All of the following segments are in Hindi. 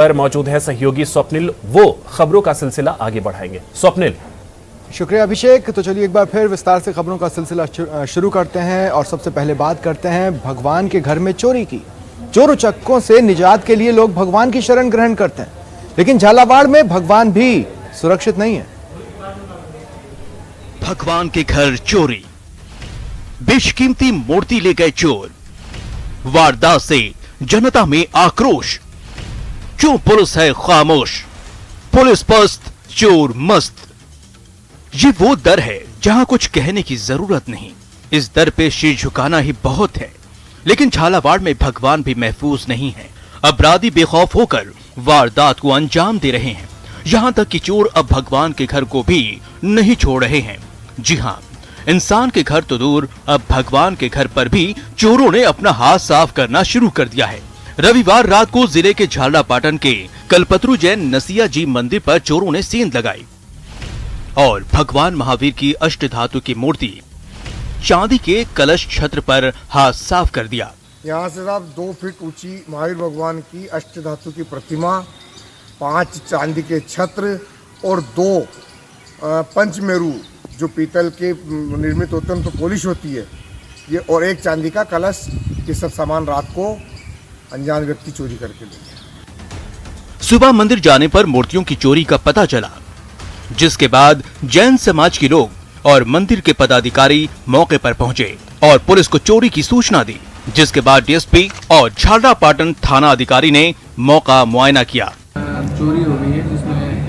पर मौजूद है सहयोगी स्वप्निल, वो खबरों का सिलसिला आगे बढ़ाएंगे। स्वप्निल। शुक्रिया अभिषेक। तो चलिए एक बार फिर विस्तार से खबरों का सिलसिला शुरू करते हैं और सबसे पहले बात करते हैं भगवान के घर में चोरी की। चोर उचक्कों से निजात के लिए लोग भगवान की शरण ग्रहण करते हैं, लेकिन झालावाड़ में भगवान भी सुरक्षित नहीं है। भगवान के घर चोरी, बेशकीमती मूर्ति ले गए चोर। वारदात से जनता में आक्रोश। क्यों पुलिस है खामोश, पुलिस पस्त चोर मस्त। ये वो दर है जहां कुछ कहने की जरूरत नहीं, इस दर पे शीर झुकाना ही बहुत है। लेकिन झालावाड़ में भगवान भी महफूज नहीं है। अपराधी बेखौफ होकर वारदात को अंजाम दे रहे हैं। यहां तक कि चोर अब भगवान के घर को भी नहीं छोड़ रहे हैं। जी हां, इंसान के घर तो दूर, अब भगवान के घर पर भी चोरों ने अपना हाथ साफ करना शुरू कर दिया है। रविवार रात को जिले के झालरापाटन के कल्पतरु जैन नसिया जी मंदिर पर चोरों ने सेंध लगाई और भगवान महावीर की अष्टधातु की मूर्ति, चांदी के कलश छत्र पर हाथ साफ कर दिया। यहाँ से साहब 2 फीट ऊंची महावीर भगवान की अष्टधातु की प्रतिमा, 5 चांदी के छत्र और 2 पंचमेरु जो पीतल के निर्मित होते हैं, उन पर पॉलिश होती है ये, और 1 चांदी का कलश। ये सब सामान रात को अनजान व्यक्ति चोरी करके ले गए। सुबह मंदिर जाने पर मूर्तियों की चोरी का पता चला, जिसके बाद जैन समाज के लोग और मंदिर के पदाधिकारी मौके पर पहुंचे और पुलिस को चोरी की सूचना दी, जिसके बाद डीएसपी और झालरापाटन थाना अधिकारी ने मौका मुआयना किया। चोरी हो गई है, जिसमें एक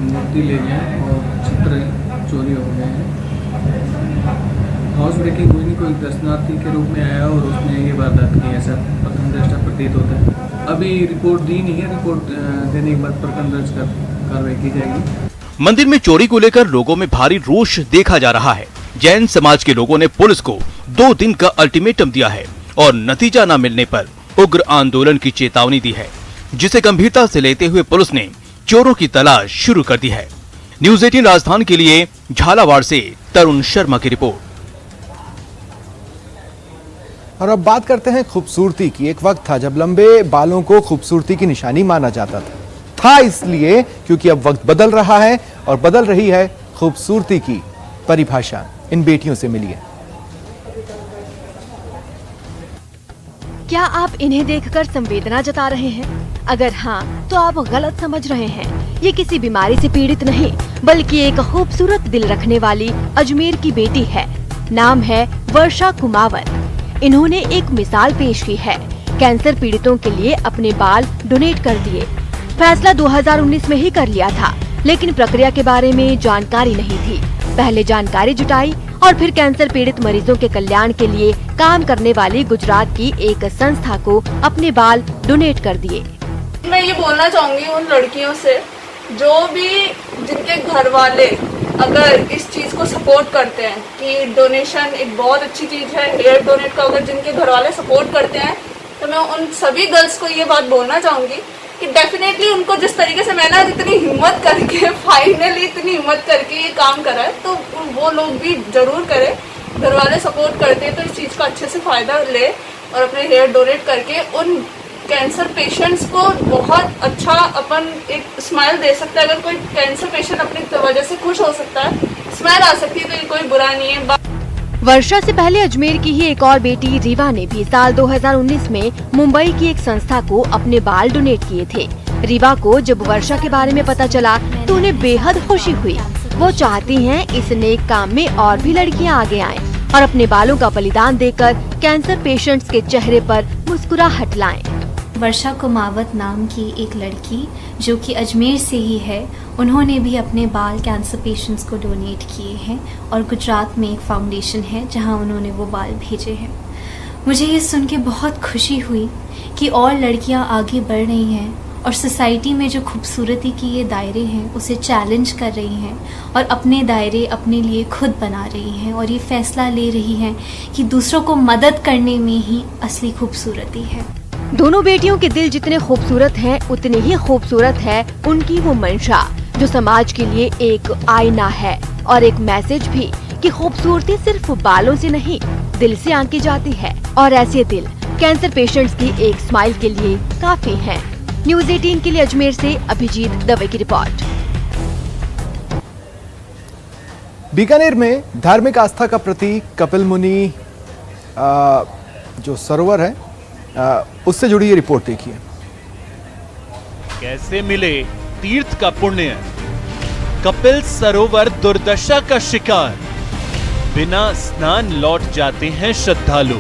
मूर्ति ले गए और छत्र चोरी हो गए हैं। हाउस ब्रेकिंग हुई नहीं, कोई दर्शनार्थी के रूप में आया और उसने ये वारदात की, ऐसा प्रथम दृष्टया प्रतीत होता है। अभी रिपोर्ट दी नहीं है, रिपोर्ट देने के बाद प्रकरण दर्ज कर कार्रवाई की जाएगी। मंदिर में चोरी को लेकर लोगों में भारी रोष देखा जा रहा है। जैन समाज के लोगों ने पुलिस को 2 दिन का अल्टीमेटम दिया है और नतीजा न मिलने पर उग्र आंदोलन की चेतावनी दी है, जिसे गंभीरता से लेते हुए पुलिस ने चोरों की तलाश शुरू कर दी है। न्यूज़ 18 राजस्थान के लिए झालावाड़ से तरुण शर्मा की रिपोर्ट। और अब बात करते हैं खूबसूरती की। एक वक्त था जब लंबे बालों को खूबसूरती की निशानी माना जाता था इसलिए क्योंकि अब वक्त बदल रहा है और बदल रही है खूबसूरती की परिभाषा। इन बेटियों से मिलिए। क्या आप इन्हें देखकर संवेदना जता रहे हैं? अगर हाँ, तो आप गलत समझ रहे हैं। ये किसी बीमारी से पीड़ित नहीं, बल्कि एक खूबसूरत दिल रखने वाली अजमेर की बेटी है। नाम है वर्षा कुमावत। इन्होंने एक मिसाल पेश की है। कैंसर पीड़ितों के लिए अपने बाल डोनेट कर दिए। फैसला 2019 में ही कर लिया था, लेकिन प्रक्रिया के बारे में जानकारी नहीं थी। पहले जानकारी जुटाई और फिर कैंसर पीड़ित मरीजों के कल्याण के लिए काम करने वाली गुजरात की एक संस्था को अपने बाल डोनेट कर दिए। मैं ये बोलना चाहूँगी उन लड़कियों से जो भी जिनके घर वाले अगर इस चीज़ को सपोर्ट करते हैं कि डोनेशन एक बहुत अच्छी चीज़ है, हेयर डोनेट का अगर जिनके घर वाले सपोर्ट करते हैं, तो मैं उन सभी गर्ल्स को ये बात बोलना चाहूँगी कि डेफिनेटली उनको जिस तरीके से मैंने आज इतनी हिम्मत करके फाइनली इतनी हिम्मत करके ये काम करा है, तो वो लोग भी जरूर करें। घर वाले सपोर्ट करते हैं तो इस चीज़ का अच्छे से फ़ायदा ले और अपने हेयर डोनेट करके उन कैंसर पेशेंट्स को बहुत अच्छा अपन एक स्माइल दे सकता है। अगर कोई कैंसर पेशेंट अपनी वजह से खुश हो सकता है, स्माइल आ सकती है, तो ये कोई बुरा नहीं है। वर्षा से पहले अजमेर की ही एक और बेटी रीवा ने भी साल 2019 में मुंबई की एक संस्था को अपने बाल डोनेट किए थे। रीवा को जब वर्षा के बारे में पता चला तो उन्हें बेहद खुशी हुई। वो चाहती हैं इस नेक काम में और भी लड़कियां आगे आएं और अपने बालों का बलिदान देकर कैंसर पेशेंट्स के चेहरे पर मुस्कुराहट लाएं। वर्षा कुमावत नाम की एक लड़की जो कि अजमेर से ही है, उन्होंने भी अपने बाल कैंसर पेशेंट्स को डोनेट किए हैं और गुजरात में एक फाउंडेशन है जहां उन्होंने वो बाल भेजे हैं। मुझे ये सुन के बहुत खुशी हुई कि और लड़कियां आगे बढ़ रही हैं और सोसाइटी में जो खूबसूरती की ये दायरे हैं उसे चैलेंज कर रही हैं और अपने दायरे अपने लिए खुद बना रही हैं और ये फैसला ले रही हैं कि दूसरों को मदद करने में ही असली खूबसूरती है। दोनों बेटियों के दिल जितने खूबसूरत हैं, उतनी ही खूबसूरत है उनकी वो मंशा, जो समाज के लिए एक आईना है और एक मैसेज भी कि खूबसूरती सिर्फ बालों से नहीं, दिल से आंकी जाती है और ऐसे दिल कैंसर पेशेंट्स की एक स्माइल के लिए काफी हैं। न्यूज 18 के लिए अजमेर से अभिजीत दवे की रिपोर्ट। बीकानेर में धार्मिक आस्था का प्रतीक कपिल मुनि जो सरोवर है उससे जुड़ी ये रिपोर्ट देखिए। कैसे मिले तीर्थ का पुण्य? कपिल सरोवर दुर्दशा का शिकार, बिना स्नान लौट जाते हैं श्रद्धालु।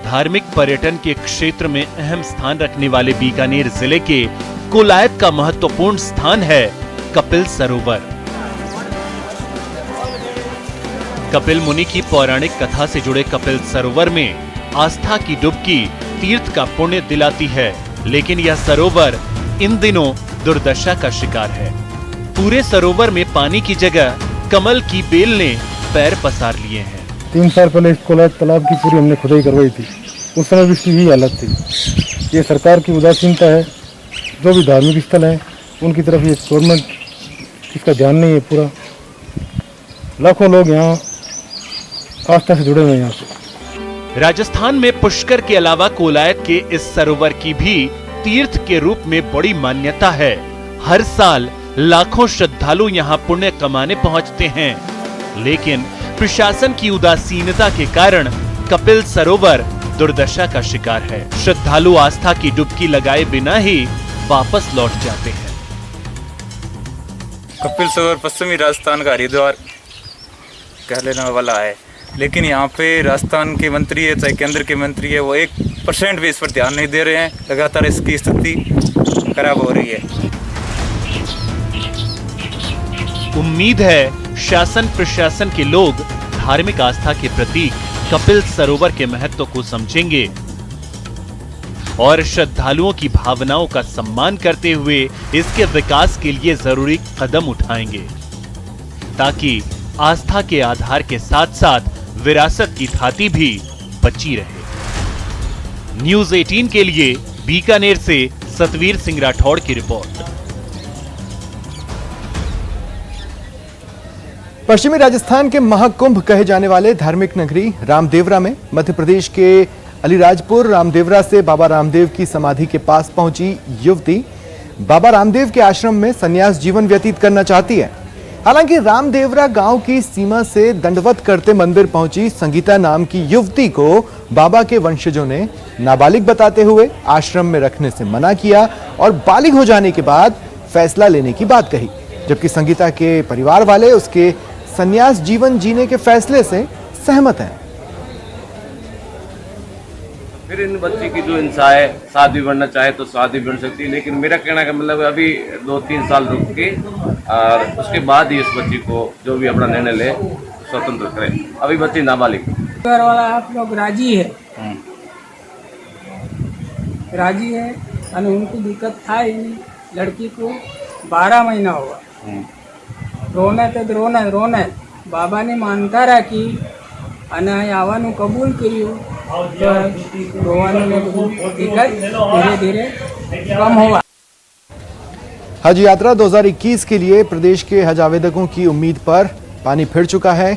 धार्मिक पर्यटन के क्षेत्र में अहम स्थान रखने वाले बीकानेर जिले के कोलायत का महत्वपूर्ण स्थान है कपिल सरोवर। कपिल मुनि की पौराणिक कथा से जुड़े कपिल सरोवर में आस्था की डुबकी तीर्थ का पुण्य दिलाती है, लेकिन यह सरोवर इन दिनों दुर्दशा का शिकार है। पूरे सरोवर में पानी की जगह कमल की बेल ने पैर पसार लिए हैं। 3 साल पहले इस कोलायत तालाब की पूरी हमने खुदाई करवाई थी, उस समय भी इसकी यही हालत थी। ये सरकार की उदासीनता है। जो भी धार्मिक स्थल है उनकी तरफ ये गवर्नमेंट इसका ध्यान नहीं है पूरा। लाखों लोग यहाँ आस्था से जुड़े हुए हैं। यहाँ से राजस्थान में पुष्कर के अलावा कोलायत के इस सरोवर की भी तीर्थ के रूप में बड़ी मान्यता है। हर साल लाखों श्रद्धालु यहाँ पुण्य कमाने पहुँचते हैं, लेकिन प्रशासन की उदासीनता के कारण कपिल सरोवर दुर्दशा का शिकार है। श्रद्धालु आस्था की डुबकी लगाए बिना ही वापस लौट जाते हैं। कपिल सरोवर पश्चिमी राजस्थान का हरिद्वार कहलाने वाला है, लेकिन यहाँ पे राजस्थान के मंत्री है चाहे केंद्र के मंत्री है, वो 1% भी इस पर ध्यान नहीं दे रहे हैं। लगातार इसकी स्थिति खराब हो रही है। उम्मीद है शासन प्रशासन के लोग धार्मिक आस्था के प्रतीक कपिल सरोवर के महत्व को समझेंगे और श्रद्धालुओं की भावनाओं का सम्मान करते हुए इसके विकास के लिए जरूरी कदम उठाएंगे, ताकि आस्था के आधार के साथ साथ विरासत की धाती भी बची रहे। न्यूज 18 के लिए बीकानेर से सतवीर सिंह राठौड़ की रिपोर्ट। पश्चिमी राजस्थान के महाकुंभ कहे जाने वाले धार्मिक नगरी रामदेवरा में मध्य प्रदेश के अलीराजपुर रामदेवरा से बाबा रामदेव की समाधि के पास पहुंची युवती बाबा रामदेव के आश्रम में संन्यास जीवन व्यतीत करना चाहती है। हालांकि रामदेवरा गांव की सीमा से दंडवत करते मंदिर पहुंची संगीता नाम की युवती को बाबा के वंशजों ने नाबालिग बताते हुए आश्रम में रखने से मना किया और बालिग हो जाने के बाद फैसला लेने की बात कही, जबकि संगीता के परिवार वाले उसके संन्यास जीवन जीने के फैसले से सहमत हैं। फिर इन बच्ची की जो इच्छा है शादी बढ़ना चाहे तो शादी बढ़ सकती है, लेकिन मेरा कहना का मतलब अभी 2-3 साल रुक के और उसके बाद ही इस बच्ची को जो भी अपना निर्णय ले स्वतंत्र करे। अभी बच्ची नाबालिग। परिवार वाला आप लोग राजी है, राजी है और उनको दिक्कत था ही नहीं। लड़की को 12 महीना हुआ, रोना तो रोना बाबा ने मानता रहा कि અને આવવાનું કબૂલ કર્યું તો રોવાનું धीरे धीरे कम हुआ। हज यात्रा 2021 के लिए प्रदेश के हज आवेदकों की उम्मीद पर पानी फिर चुका है।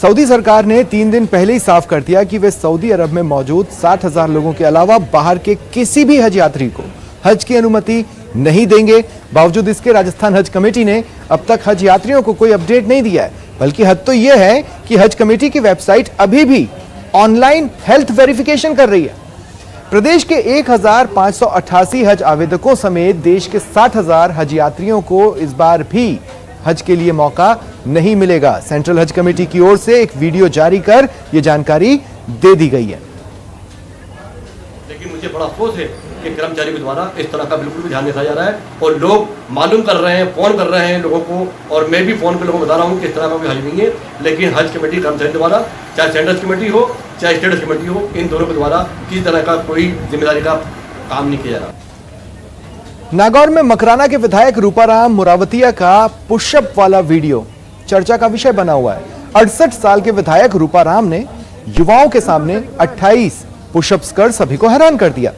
सऊदी सरकार ने 3 दिन पहले ही साफ कर दिया कि वे सऊदी अरब में मौजूद 60,000 लोगों के अलावा बाहर के किसी भी हज यात्री को हज की अनुमति नहीं देंगे। बावजूद इसके राजस्थान हज कमेटी ने अब तक हज यात्रियों को कोई अपडेट नहीं दिया है, बल्कि हद तो यह है कि हज कमेटी की वेबसाइट अभी भी ऑनलाइन हेल्थ वेरिफिकेशन कर रही है। प्रदेश के 1588 हज आवेदकों समेत देश के 60,000 हज यात्रियों को इस बार भी हज के लिए मौका नहीं मिलेगा। सेंट्रल हज कमेटी की ओर से एक वीडियो जारी कर यह जानकारी दे दी गई है। लेकिन मुझे बड़ा अफसोस है कि कर्मचारी के द्वारा इस तरह का बिल्कुल भी ध्यान नहीं रखा जा रहा है और लोग मालूम कर रहे हैं, फोन कर रहे हैं लोगों को, और मैं भी फोन पे लोगों को बता रहा हूँ कि इस तरह का कोई हज नहीं है। लेकिन हज कमेटी कर्मचारी द्वारा, चाहे सेंट्रल कमेटी हो चाहे स्टेट हज कमेटी हो, इन दोनों के द्वारा किसी तरह का कोई जिम्मेदारी का काम नहीं किया जा रहा। नागौर में मकराना के विधायक रूपाराम मुरावतिया का पुशअप वाला वीडियो चर्चा का विषय बना हुआ है। 68 साल के विधायक रूपाराम ने युवाओं के सामने 28 पुशअप्स कर सभी को हैरान कर दिया।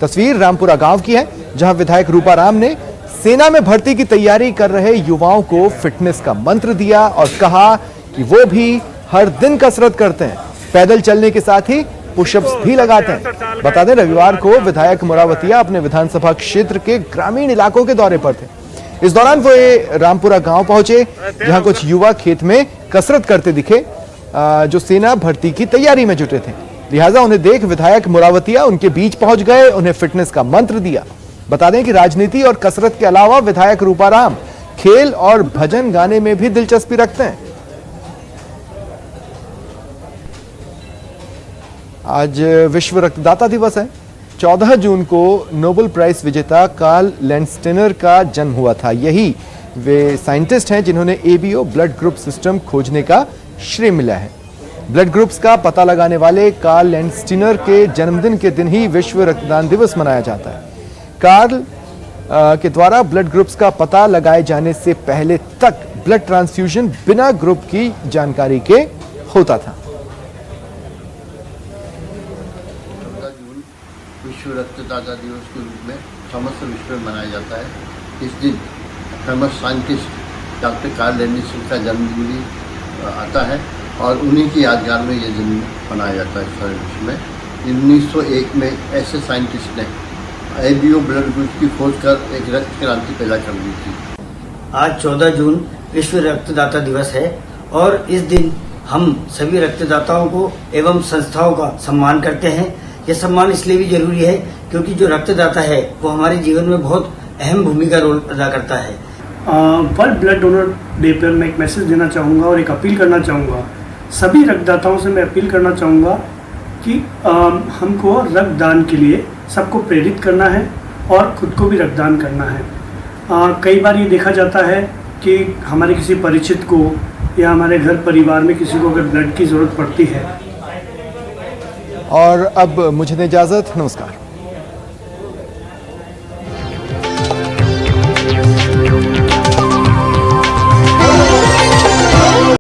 तस्वीर रामपुरा गांव की है, जहां विधायक रूपाराम ने सेना में भर्ती की तैयारी कर रहे युवाओं को फिटनेस का मंत्र दिया और कहा कि वो भी हर दिन कसरत करते हैं। पैदल चलने के साथ ही पुशअप्स भी लगाते हैं। बता दें, रविवार को विधायक मोरावतिया अपने विधानसभा क्षेत्र के ग्रामीण इलाकों के दौरे पर थे। इस दौरान वो रामपुरा गांव पहुंचे, जहां कुछ युवा खेत में कसरत करते दिखे, जो सेना भर्ती की तैयारी में जुटे थे। लिहाजा उन्हें देख विधायक मोरावतिया उनके बीच पहुंच गए, उन्हें फिटनेस का मंत्र दिया। बता दें कि राजनीति और कसरत के अलावा विधायक रूपाराम खेल और भजन गाने में भी दिलचस्पी रखते हैं। आज विश्व रक्तदाता दिवस है। 14 जून को नोबेल प्राइज विजेता कार्ल लैंडस्टेनर का जन्म हुआ था। यही वे साइंटिस्ट हैं जिन्होंने एबीओ ब्लड ग्रुप सिस्टम खोजने का श्रेय मिला है। ब्लड ग्रुप्स का पता लगाने वाले कार्ल लैंडस्टेनर के जन्मदिन के दिन ही विश्व रक्तदान दिवस मनाया जाता है। कार्ल के द्वारा ब्लड ग्रुप्स का पता लगाए जाने से पहले तक ब्लड ट्रांसफ्यूजन बिना ग्रुप की जानकारी के होता था। विश्व रक्तदाता दिवस के रूप में समस्त विश्व में मनाया जाता है। इस दिन famous scientist doctor Karl Landsteiner का जन्मदिन भी आता है और उन्हीं की यादगार में ये दिन मनाया जाता है सारे विश्व में। 1901 में ऐसे साइंटिस्ट ने एबीओ ब्लड ग्रुप की खोज कर एक रक्त क्रांति पैदा कर दी थी। आज 14 जून विश्व रक्तदाता दिवस है और इस दिन हम सभी रक्तदाताओं को एवं संस्थाओं का सम्मान करते हैं। यह सम्मान इसलिए भी जरूरी है क्योंकि जो रक्तदाता है वो हमारे जीवन में बहुत अहम भूमिका रोल अदा करता है। वर्ल्ड ब्लड डोनर डे पर मैं एक मैसेज देना चाहूँगा और एक अपील करना चाहूँगा। सभी रक्तदाताओं से मैं अपील करना चाहूँगा कि हमको रक्तदान के लिए सबको प्रेरित करना है और खुद को भी रक्तदान करना है। कई बार ये देखा जाता है कि हमारे किसी परिचित को या हमारे घर परिवार में किसी को अगर ब्लड की ज़रूरत पड़ती है। और अब मुझे इजाज़त, नमस्कार।